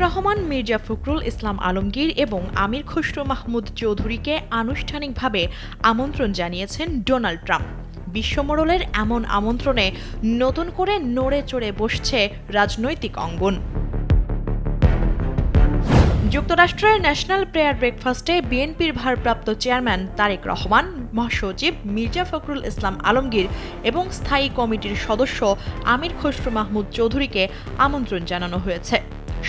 রহমান, মির্জা ফখরুল ইসলাম আলমগীর এবং আমির খসরু মাহমুদ চৌধুরীকে আনুষ্ঠানিকভাবে আমন্ত্রণ জানিয়েছেন ডোনাল্ড ট্রাম্প। বিশ্বমোড়লের এমন আমন্ত্রণে নতুন করে নড়ে চড়ে বসছে রাজনৈতিক অঙ্গন। যুক্তরাষ্ট্রের ন্যাশনাল প্রেয়ার ব্রেকফাস্টে বিএনপির ভারপ্রাপ্ত চেয়ারম্যান তারেক রহমান, মহাসচিব মির্জা ফখরুল ইসলাম আলমগীর এবং স্থায়ী কমিটির সদস্য আমির খসরু মাহমুদ চৌধুরীকে আমন্ত্রণ জানানো হয়েছে।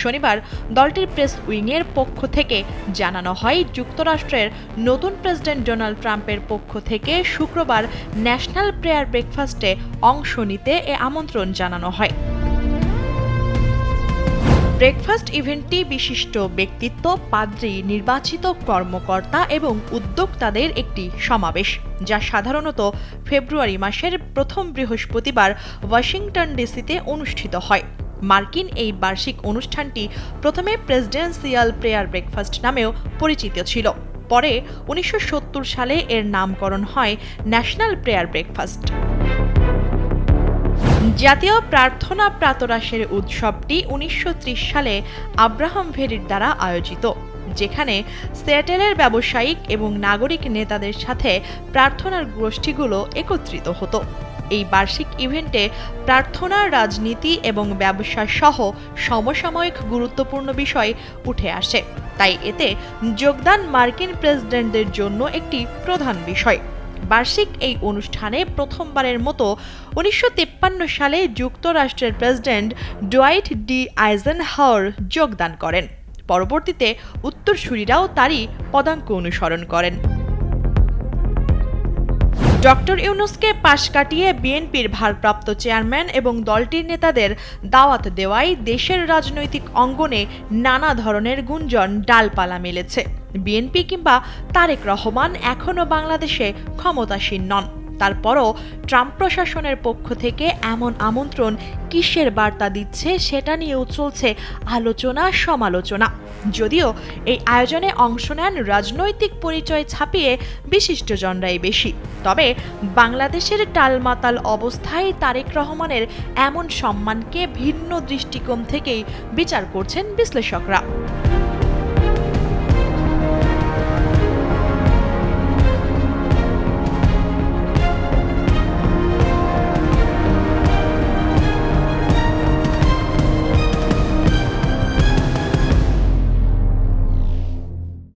শনিবার দলটির প্রেস উইংয়ের পক্ষ থেকে জানানো হয়, যুক্তরাষ্ট্রের নতুন প্রেসিডেন্ট ডোনাল্ড ট্রাম্পের পক্ষ থেকে শুক্রবার ন্যাশনাল প্রেয়ার ব্রেকফাস্টে অংশ নিতে এ আমন্ত্রণ জানানো হয়। ব্রেকফাস্ট ইভেন্টটি বিশিষ্ট ব্যক্তিত্ব, পাদ্রী, নির্বাচিত কর্মকর্তা এবং উদ্যোক্তাদের একটি সমাবেশ, যা সাধারণত ফেব্রুয়ারি মাসের প্রথম বৃহস্পতিবার ওয়াশিংটন ডিসিতে অনুষ্ঠিত হয়। মার্কিন এই বার্ষিক অনুষ্ঠানটি প্রথমে প্রেসিডেন্সিয়াল প্রেয়ার ব্রেকফাস্ট নামেও পরিচিত ছিল। পরে 1970 সালে এর নামকরণ হয় ন্যাশনাল প্রেয়ার ব্রেকফাস্ট। জাতীয় প্রার্থনা প্রাতরাশের উৎসবটি 1930 সালে আব্রাহাম ভেরির দ্বারা আয়োজিত, যেখানে সিয়াটেলের ব্যবসায়িক এবং নাগরিক নেতাদের সাথে প্রার্থনার গোষ্ঠীগুলো একত্রিত হতো। এই বার্ষিক ইভেন্টে প্রার্থনা, রাজনীতি এবং ব্যবসা সহ সমসাময়িক গুরুত্বপূর্ণ বিষয় উঠে আসে, তাই এতে যোগদান মার্কিন প্রেসিডেন্টদের জন্য একটি প্রধান বিষয়। বার্ষিক এই অনুষ্ঠানে প্রথমবারের মতো 1953 সালে যুক্তরাষ্ট্রের প্রেসিডেন্ট ডোয়াইট ডি আইজেনহাওয়ার যোগদান করেন। পরবর্তীতে উত্তরসূরিরাও তারই পদাঙ্ক অনুসরণ করেন। ডক্টর ইউনূসকে পাশ কাটিয়ে বিএনপির ভারপ্রাপ্ত চেয়ারম্যান এবং দলটির নেতাদের দাওয়াত দেওয়ায় দেশের রাজনৈতিক অঙ্গনে নানা ধরনের গুঞ্জন ডালপালা মেলেছে। বিএনপি কিংবা তারেক রহমান এখনও বাংলাদেশে ক্ষমতাসীন নন। তারপরও ট্রাম্প প্রশাসনের পক্ষ থেকে এমন আমন্ত্রণ কিসের বার্তা দিচ্ছে, সেটা নিয়েও চলছে আলোচনা সমালোচনা। যদিও এই আয়োজনে অংশ নেন রাজনৈতিক পরিচয় ছাপিয়ে বিশিষ্টজনরাই বেশি, তবে বাংলাদেশের টালমাতাল অবস্থায় তারেক রহমানের এমন সম্মানকে ভিন্ন দৃষ্টিকোণ থেকেই বিচার করছেন বিশ্লেষকরা।